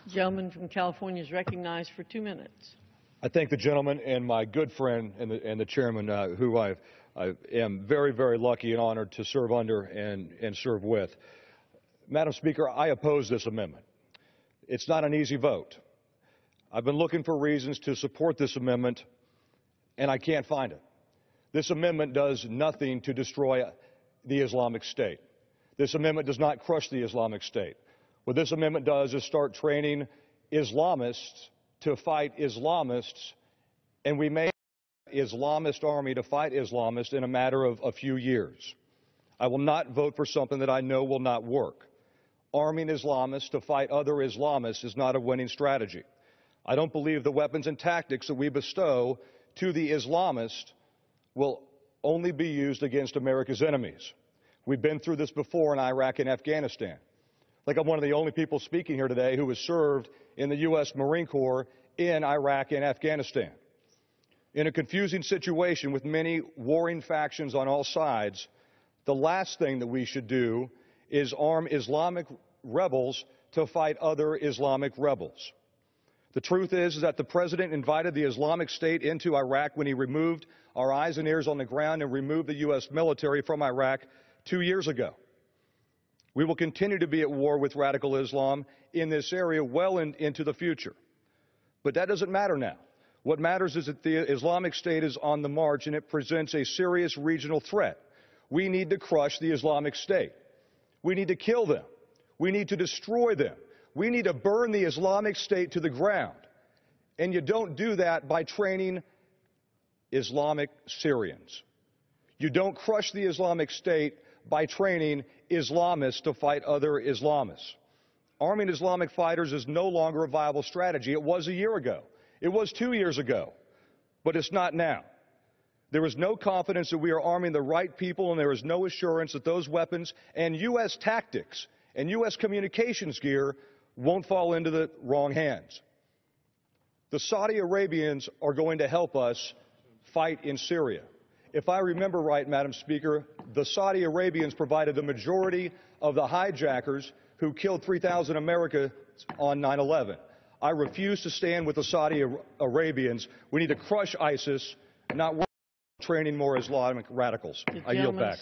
The gentleman from California is recognized for 2 minutes. I thank the gentleman and my good friend and the chairman, who I am very, very lucky and honored to serve under and serve with. Madam Speaker, I oppose this amendment. It's not an easy vote. I've been looking for reasons to support this amendment, and I can't find it. This amendment does nothing to destroy the Islamic State. This amendment does not crush the Islamic State. What this amendment does is start training Islamists to fight Islamists, and we may have an Islamist army to fight Islamists in a matter of a few years. I will not vote for something that I know will not work. Arming Islamists to fight other Islamists is not a winning strategy. I don't believe the weapons and tactics that we bestow to the Islamists will only be used against America's enemies. We've been through this before in Iraq and Afghanistan. Like, I'm one of the only people speaking here today who has served in the U.S. Marine Corps in Iraq and Afghanistan. In a confusing situation with many warring factions on all sides, the last thing that we should do is arm Islamic rebels to fight other Islamic rebels. The truth is that the President invited the Islamic State into Iraq when he removed our eyes and ears on the ground and removed the U.S. military from Iraq 2 years ago. We will continue to be at war with radical Islam in this area well into the future. But that doesn't matter now. What matters is that the Islamic State is on the march and it presents a serious regional threat. We need to crush the Islamic State. We need to kill them. We need to destroy them. We need to burn the Islamic State to the ground. And you don't do that by training Islamic Syrians. You don't crush the Islamic State by training Islamists to fight other Islamists. Arming Islamic fighters is no longer a viable strategy. It was a year ago. It was 2 years ago. But it's not now. There is no confidence that we are arming the right people, and there is no assurance that those weapons and U.S. tactics and U.S. communications gear won't fall into the wrong hands. The Saudi Arabians are going to help us fight in Syria. If I remember right, Madam Speaker, the Saudi Arabians provided the majority of the hijackers who killed 3,000 Americans on 9/11. I refuse to stand with the Saudi Arabians. We need to crush ISIS, not training more Islamic radicals. I yield back.